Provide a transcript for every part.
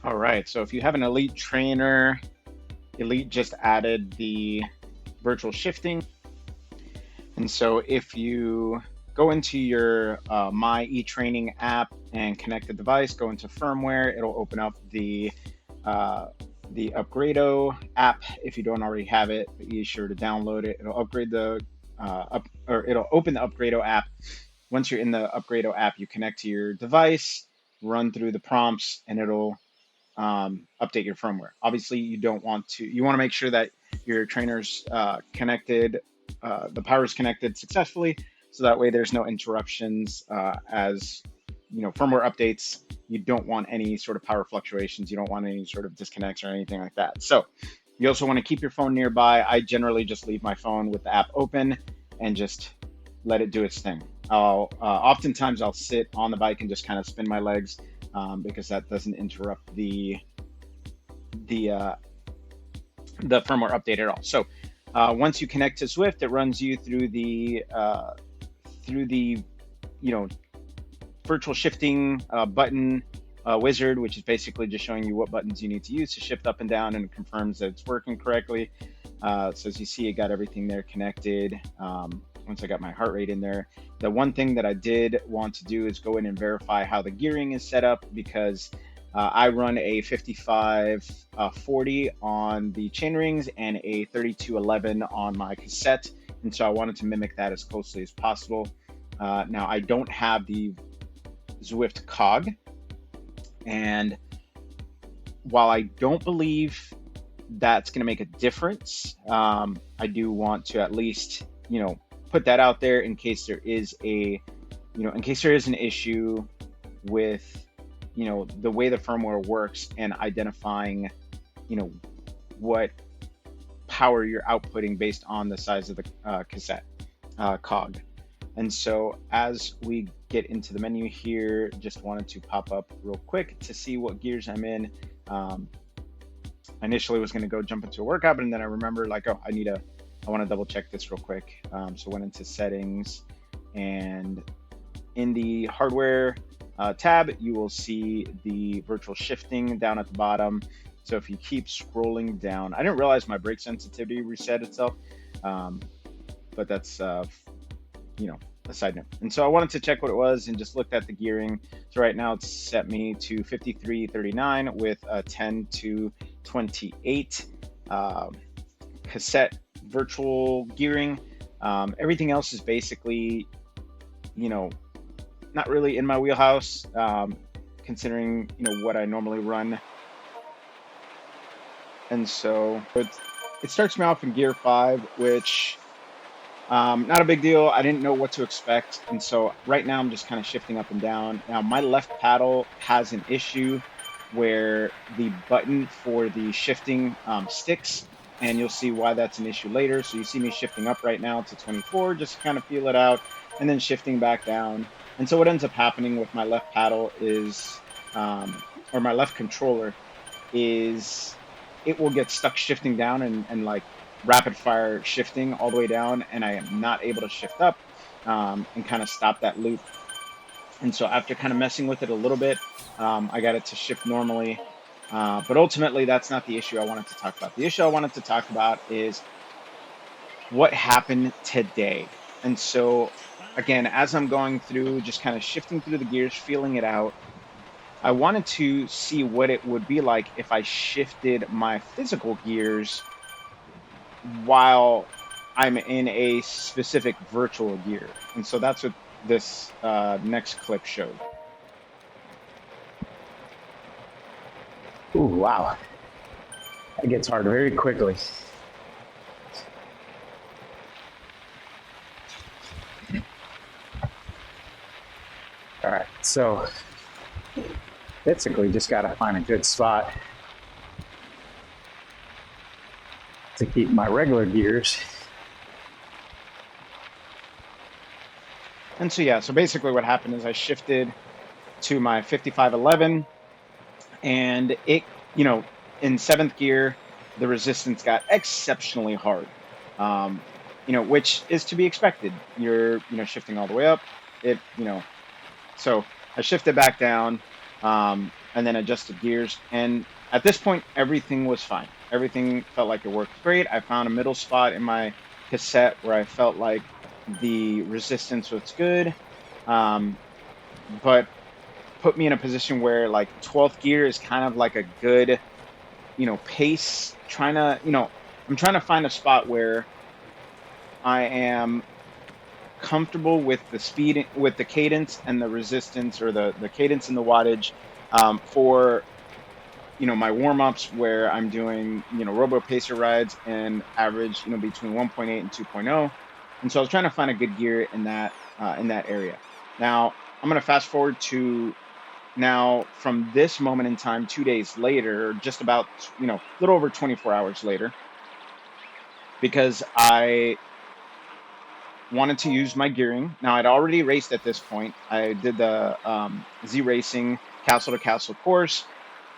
All right, so if you have an Elite trainer, Elite just added the virtual shifting. And so if you go into your My eTraining app and connect the device, go into firmware, it'll open up uh, the Upgrado app. If you don't already have it, be sure to download it. It'll upgrade the or it'll open the Upgrado app. Once you're in the Upgrado app, you connect to your device, run through the prompts, and it'll update your firmware. Obviously, you want to make sure that your trainer's connected, the power is connected successfully, so that way there's no interruptions as firmware updates. You don't want any sort of power fluctuations. You don't want any sort of disconnects or anything like that. So you also want to keep your phone nearby. I generally just leave my phone with the app open and just let it do its thing. Oftentimes I'll sit on the bike and just kind of spin my legs because that doesn't interrupt the uh, the firmware update at all. So once you connect to Zwift, it runs you through the you know virtual shifting button wizard, which is basically just showing you what buttons you need to use to shift up and down, and it confirms that it's working correctly. So as you see, it got everything there connected. Once I got my heart rate in there, the one thing that I did want to do is go in and verify how the gearing is set up, because I run a 55-40 on the chain rings and a 32-11 on my cassette, and so I wanted to mimic that as closely as possible. Now I don't have the Zwift cog, and while I don't believe that's going to make a difference, I do want to at least put that out there in case there is an issue with the way the firmware works and identifying what power you're outputting based on the size of the cassette cog. And so as we get into the menu here, just wanted to pop up real quick to see what gears I'm in. Initially was going to go jump into a workout, but then I remember I want to double check this real quick. So went into settings, and in the hardware tab, you will see the virtual shifting down at the bottom. So if you keep scrolling down, I didn't realize my brake sensitivity reset itself, but that's a side note. And so I wanted to check what it was and just looked at the gearing. So right now it's set me to 53.39 with a 10 to 28 cassette virtual gearing. Everything else is basically, not really in my wheelhouse, considering what I normally run. And so it starts me off in gear 5, which not a big deal. I didn't know what to expect, and so right now I'm just kind of shifting up and down. Now my left paddle has an issue where the button for the shifting sticks, and you'll see why that's an issue later. So you see me shifting up right now to 24, just to kind of feel it out, and then shifting back down. And so what ends up happening with my left paddle is, or my left controller, is it will get stuck shifting down and like rapid fire shifting all the way down, and I am not able to shift up and kind of stop that loop. And so after kind of messing with it a little bit, I got it to shift normally. But ultimately, that's not the issue I wanted to talk about. The issue I wanted to talk about is what happened today. And so, again, as I'm going through, just kind of shifting through the gears, feeling it out, I wanted to see what it would be like if I shifted my physical gears while I'm in a specific virtual gear. And so that's what this next clip showed. Ooh, wow. That gets hard very quickly. All right, so basically just got to find a good spot to keep my regular gears. And so, yeah, so basically what happened is I shifted to my 5511, and it, in seventh gear, the resistance got exceptionally hard, which is to be expected. You're, shifting all the way up. So I shifted back down, and then adjusted gears. And at this point, everything was fine. Everything felt like it worked great. I found a middle spot in my cassette where I felt like the resistance was good, um, but put me in a position where like 12th gear is kind of like a good, pace. I'm trying to find a spot where I am comfortable with the speed, with the cadence and the resistance, or the cadence and the wattage, for my warm ups where I'm doing robo pacer rides and average between 1.8 and 2.0. And so I was trying to find a good gear in that area. Now I'm going to fast forward to now from this moment in time, 2 days later, just about a little over 24 hours later, because I wanted to use my gearing. Now I'd already raced at this point. I did the Z Racing Castle to Castle course,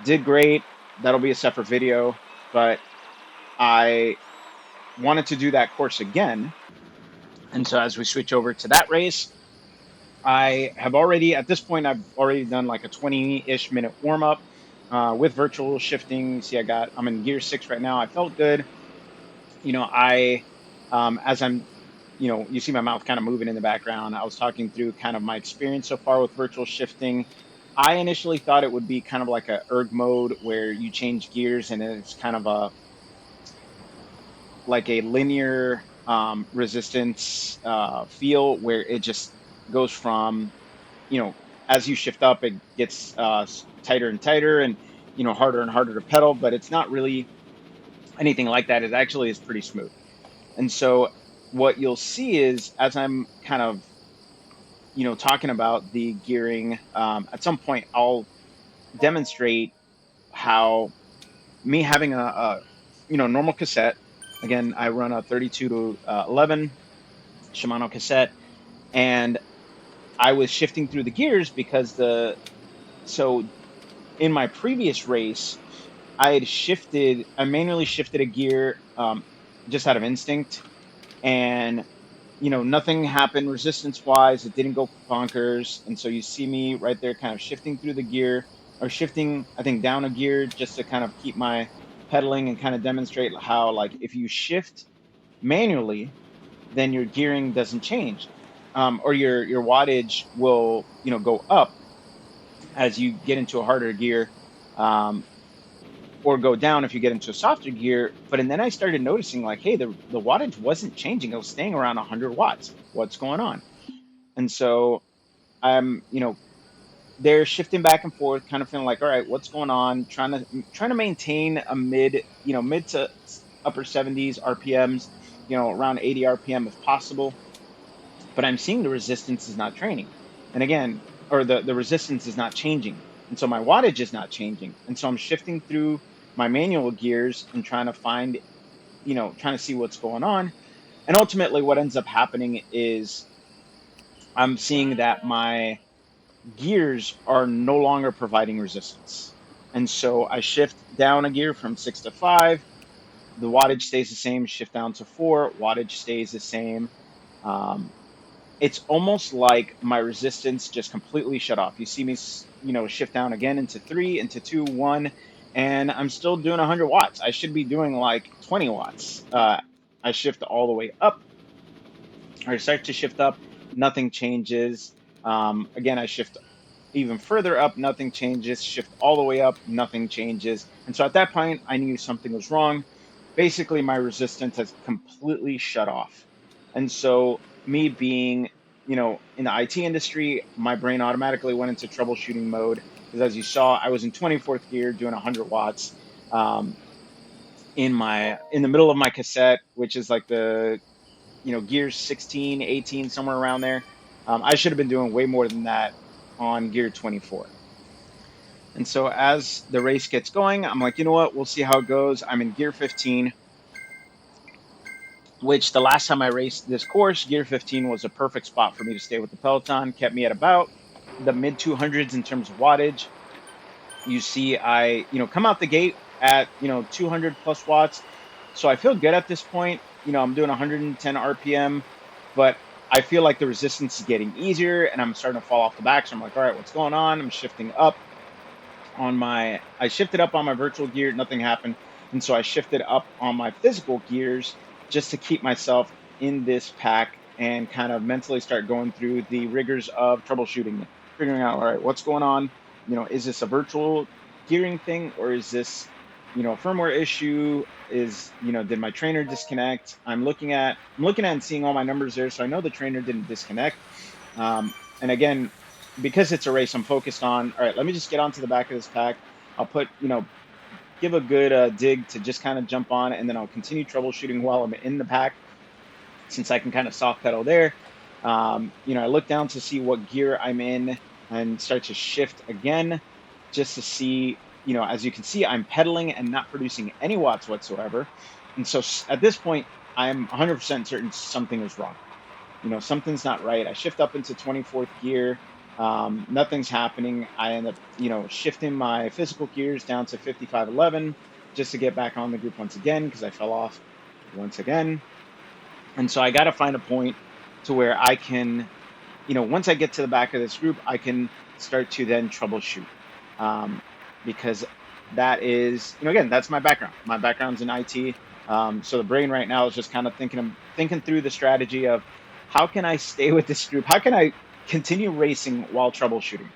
did great. That'll be a separate video, but I wanted to do that course again. And so as we switch over to that race, I have already, at this point, I've already done like a 20-ish minute warm up with virtual shifting. See, I'm in gear 6 right now. I felt good. As I'm, you see my mouth kind of moving in the background. I was talking through kind of my experience so far with virtual shifting. I initially thought it would be kind of like a erg mode where you change gears and it's kind of like a linear resistance feel where it just goes from, you know, as you shift up, it gets tighter and tighter and, harder and harder to pedal, but it's not really anything like that. It actually is pretty smooth. And so what you'll see is as I'm kind of, talking about the gearing, at some point I'll demonstrate how me having a normal cassette. Again, I run a 32 to 11 Shimano cassette, and I was shifting through the gears because so in my previous race, I manually shifted a gear, just out of instinct, and nothing happened resistance wise. It didn't go bonkers, and so you see me right there, kind of shifting through the gear, or shifting, I think, down a gear just to kind of keep my pedaling and kind of demonstrate how, like, if you shift manually, then your gearing doesn't change, or your wattage will go up as you get into a harder gear, um, or go down if you get into a softer gear. But and then I started noticing, like, hey, the wattage wasn't changing. It was staying around 100 watts. What's going on? And so I'm, they're shifting back and forth, kind of feeling like, all right, what's going on? Trying to maintain a mid to upper 70s RPMs, around 80 RPM if possible. But I'm seeing the resistance is not training, and again, or the resistance is not changing, and so my wattage is not changing, and so I'm shifting through my manual gears and trying to find, trying to see what's going on. And ultimately, what ends up happening is I'm seeing that my gears are no longer providing resistance. And so I shift down a gear from 6 to 5. The wattage stays the same. Shift down to 4. Wattage stays the same. Um, it's almost like my resistance just completely shut off. You see me, shift down again into 3, into 2, 1, and I'm still doing 100 watts. I should be doing like 20 watts. I shift all the way up, or start to shift up, nothing changes. Again, I shift even further up, nothing changes. Shift all the way up, nothing changes. And so at that point, I knew something was wrong. Basically, my resistance has completely shut off. And so, me being, in the IT industry, my brain automatically went into troubleshooting mode because, as you saw, I was in 24th gear doing 100 watts, um, in the middle of my cassette, which is like the gears 16, 18, somewhere around there. I should have been doing way more than that on gear 24. And so as the race gets going, I'm like, you know what? We'll see how it goes. I'm in gear 15, which the last time I raced this course, gear 15 was a perfect spot for me to stay with the Peloton, kept me at about the mid 200s in terms of wattage. You see, I, come out the gate at, 200 plus watts. So I feel good at this point. I'm doing 110 RPM, but I feel like the resistance is getting easier and I'm starting to fall off the back. So I'm like, all right, what's going on? I'm shifting up. I shifted up on my virtual gear, nothing happened. And so I shifted up on my physical gears just to keep myself in this pack and kind of mentally start going through the rigors of troubleshooting it, figuring out, all right, what's going on? Is this a virtual gearing thing, or is this, a firmware issue? Did my trainer disconnect? I'm looking at and seeing all my numbers there. So I know the trainer didn't disconnect. And again, because it's a race, I'm focused on, all right, let me just get onto the back of this pack. I'll give a good dig to just kind of jump on, and then I'll continue troubleshooting while I'm in the pack, since I can kind of soft pedal there. I look down to see what gear I'm in and start to shift again just to see, as you can see, I'm pedaling and not producing any watts whatsoever. And so at this point, I'm 100% certain something is wrong. Something's not right. I shift up into 24th gear. Nothing's happening. I end up, shifting my physical gears down to 5511 just to get back on the group once again because I fell off once again. And so I got to find a point to where I can, once I get to the back of this group, I can start to then troubleshoot. Um, because that is, again, that's my background. My background's in IT. So the brain right now is just kind of thinking through the strategy of how can I stay with this group? How can I continue racing while troubleshooting?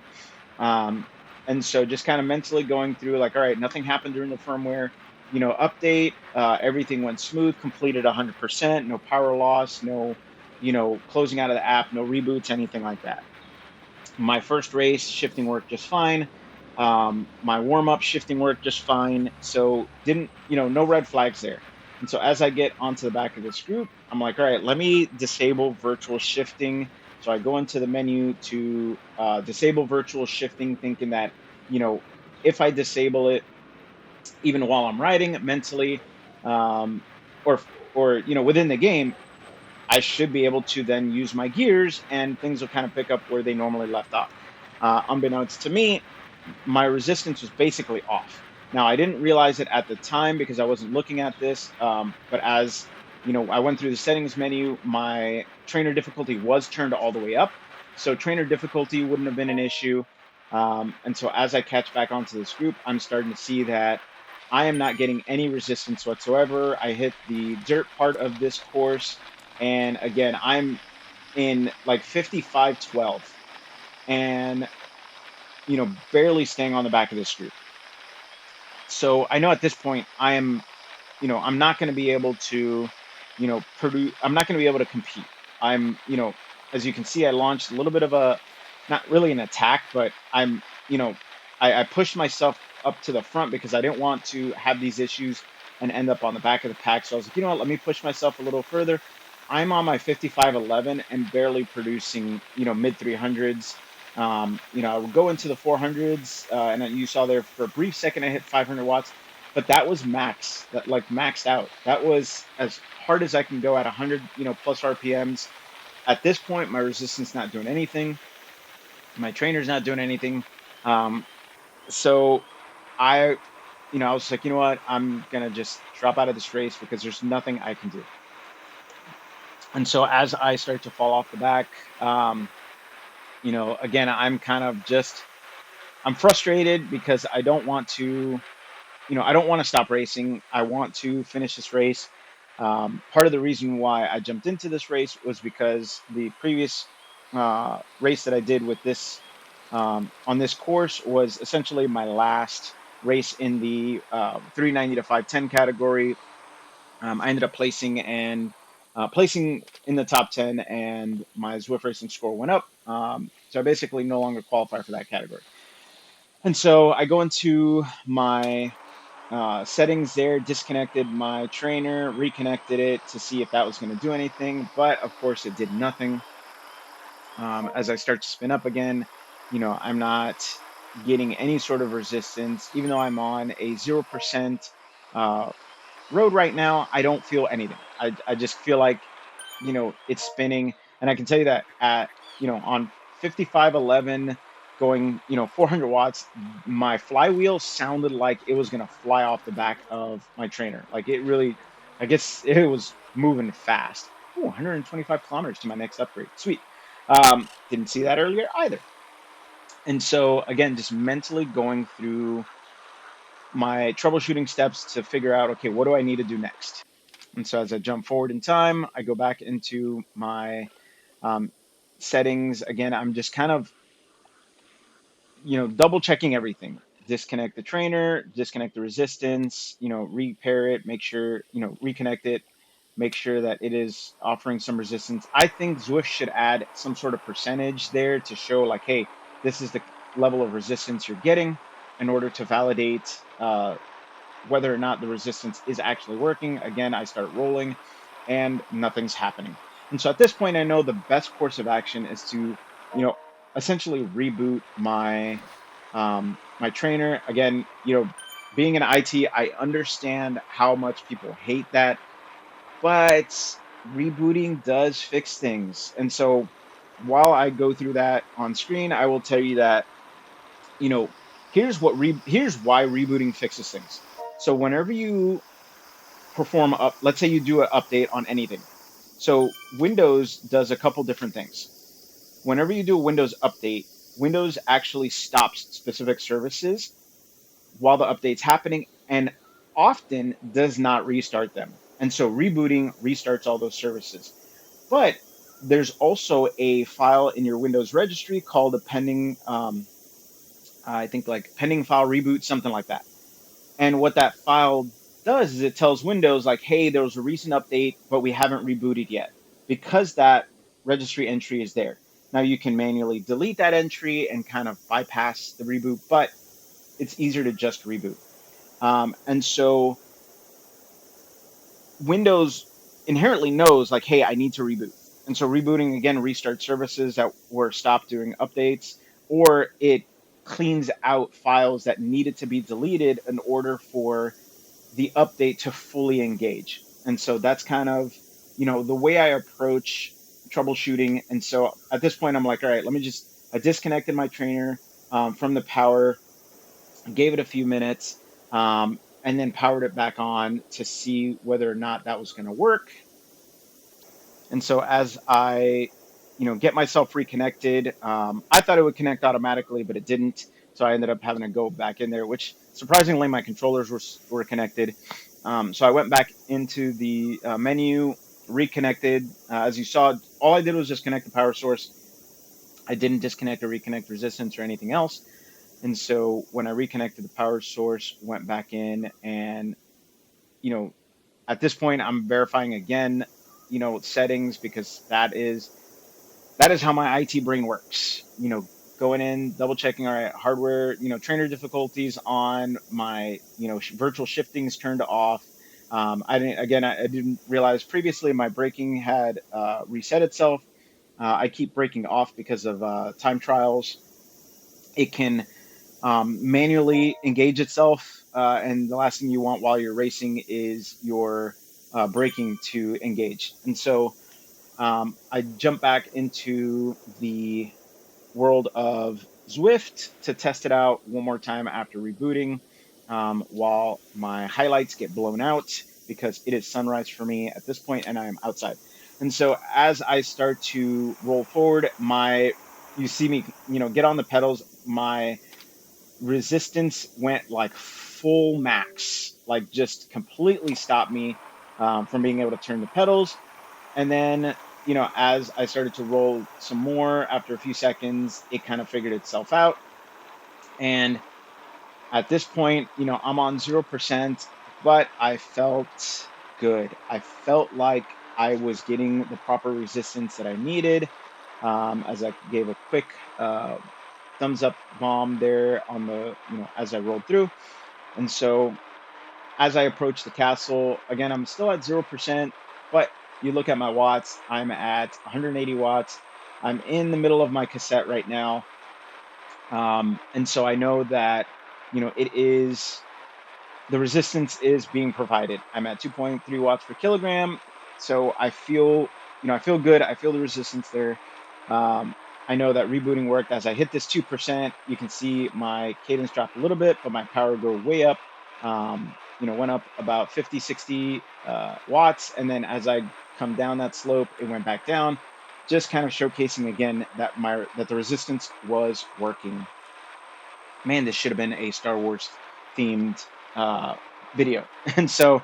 Um, and so just kind of mentally going through like, all right, nothing happened during the firmware, update. Everything went smooth, completed 100%, no power loss, no, closing out of the app, no reboots, anything like that. My first race, shifting worked just fine. My warm up shifting worked just fine. So didn't, no red flags there. And so as I get onto the back of this group, I'm like, all right, let me disable virtual shifting. So I go into the menu to disable virtual shifting, thinking that, you know, if I disable it, even while I'm riding mentally, um, or within the game, I should be able to then use my gears and things will kind of pick up where they normally left off. Unbeknownst to me, my resistance was basically off. Now, I didn't realize it at the time because I wasn't looking at this. But as I went through the settings menu, my trainer difficulty was turned all the way up. So trainer difficulty wouldn't have been an issue. And so as I catch back onto this group, I'm starting to see that I am not getting any resistance whatsoever. I hit the dirt part of this course. And again, I'm in like 55-12 and, barely staying on the back of this group. So I know at this point I'm not going to be able to, produce. I'm not going to be able to compete. I'm, as you can see, I launched a little bit of a, not really an attack, but I pushed myself up to the front because I didn't want to have these issues and end up on the back of the pack. So I was like, what, let me push myself a little further. I'm on my 5511 and barely producing, mid 300s. I would go into the 400s, and then you saw there for a brief second I hit 500 watts, but that was maxed out. That was as hard as I can go at 100, plus RPMs. At this point, my resistance not doing anything, my trainer's not doing anything. Um, so I, I was like, what, I'm gonna just drop out of this race because there's nothing I can do. And so as I start to fall off the back, again, I'm frustrated because I don't want to stop racing. I want to finish this race. Part of the reason why I jumped into this race was because the previous race that I did with this on this course was essentially my last race in the 390 to 510 category. I ended up placing in the top 10, and my Zwift racing score went up. So I basically no longer qualify for that category. And so I go into my settings there, disconnected my trainer, reconnected it to see if that was going to do anything. But of course, it did nothing. As I start to spin up again, I'm not getting any sort of resistance, even though I'm on a 0% uh, road right now. I don't feel anything. I just feel like, it's spinning. And I can tell you that on 5511 going, 400 watts, my flywheel sounded like it was going to fly off the back of my trainer. Like it really, I guess it was moving fast. Ooh, 125 kilometers to my next upgrade. Sweet. Didn't see that earlier either. And so again, just mentally going through my troubleshooting steps to figure out, okay, what do I need to do next? And so as I jump forward in time, I go back into my um, settings. Again, I'm just kind of, double checking everything. Disconnect the trainer, disconnect the resistance, repair it, make sure, reconnect it, make sure that it is offering some resistance. I think Zwift should add some sort of percentage there to show like, hey, this is the level of resistance you're getting in order to validate whether or not the resistance is actually working. Again, I start rolling and nothing's happening. And so at this point, I know the best course of action is to, you know, essentially reboot my trainer. Again, being an IT, I understand how much people hate that, but rebooting does fix things. And so while I go through that on screen, I will tell you that, you know, here's why rebooting fixes things. So whenever you perform up, let's say you do an update on anything. So Windows does a couple different things. Whenever you do a Windows update, Windows actually stops specific services while the update's happening and often does not restart them. And so rebooting restarts all those services. But there's also a file in your Windows registry called a pending, I think like pending file reboot, something like that. And what that file does is it tells Windows like, hey, there was a recent update, but we haven't rebooted yet because that registry entry is there. Now you can manually delete that entry and kind of bypass the reboot, but it's easier to just reboot. And so Windows inherently knows like, hey, I need to reboot. And so rebooting again restarts services that were stopped doing updates, or it cleans out files that needed to be deleted in order for the update to fully engage. And so that's kind of, the way I approach troubleshooting. And so at this point, I'm like, all right, I disconnected my trainer from the power, gave it a few minutes, and then powered it back on to see whether or not that was going to work. And so as I, get myself reconnected, I thought it would connect automatically, but it didn't. So I ended up having to go back in there, which surprisingly my controllers were connected. So I went back into the menu, reconnected. As you saw, all I did was just connect the power source. I didn't disconnect or reconnect resistance or anything else. And so when I reconnected the power source, went back in, and you know, at this point I'm verifying again, settings, because that is how my IT brain works. Going in, double checking, all right, hardware, trainer difficulties on, my, virtual shifting is turned off. I didn't realize previously my braking had reset itself. I keep braking off because of time trials. It can manually engage itself, and the last thing you want while you're racing is your braking to engage. And so I jump back into the world of Zwift to test it out one more time after rebooting, while my highlights get blown out because it is sunrise for me at this point and I am outside. And so as I start to roll forward, you see me, get on the pedals, my resistance went like full max, like just completely stopped me from being able to turn the pedals. And then, as I started to roll some more after a few seconds, it kind of figured itself out. And at this point, I'm on 0%, but I felt good. I felt like I was getting the proper resistance that I needed, as I gave a quick thumbs up bomb there on the, as I rolled through. And so as I approach the castle, again, I'm still at 0%, but you look at my watts, I'm at 180 watts. I'm in the middle of my cassette right now. And so I know that, the resistance is being provided. I'm at 2.3 watts per kilogram. So I feel good. I feel the resistance there. Um, I know that rebooting worked. As I hit this 2%, you can see my cadence dropped a little bit, but my power go way up. Went up about 50, 60 watts. And then as I come down that slope, it went back down, just kind of showcasing again that the resistance was working. man, this should have been a Star Wars themed video. And so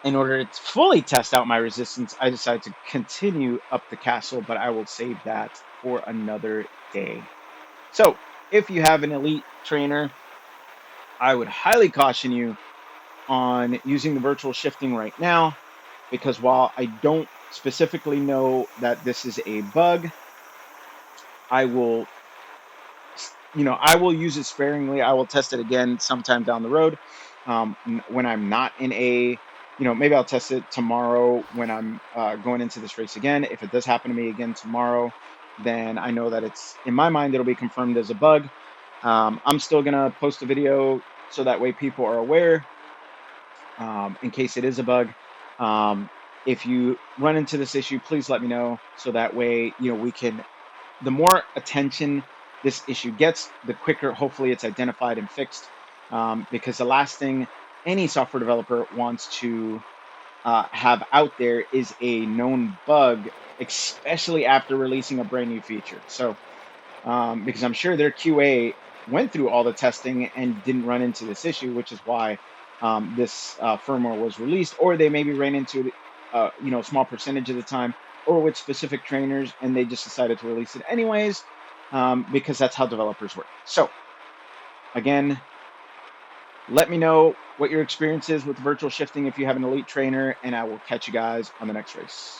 in order to fully test out my resistance, I decided to continue up the castle, but I will save that for another day. So if you have an elite trainer, I would highly caution you on using the virtual shifting right now, because while I don't specifically know that this is a bug, I will, I will use it sparingly. I will test it again sometime down the road, when I'm not in a, maybe I'll test it tomorrow when I'm going into this race again. If it does happen to me again tomorrow, then I know that it's, in my mind, it'll be confirmed as a bug. I'm still gonna post a video so that way people are aware, in case it is a bug. Um, if you run into this issue, please let me know so that way, we can, the more attention this issue gets, the quicker hopefully it's identified and fixed. Because the last thing any software developer wants to have out there is a known bug, especially after releasing a brand new feature. So, because I'm sure their QA went through all the testing and didn't run into this issue, which is why this firmware was released, or they maybe ran into it, a small percentage of the time, or with specific trainers, and they just decided to release it anyways, because that's how developers work. So again, let me know what your experience is with virtual shifting if you have an elite trainer, and I will catch you guys on the next race.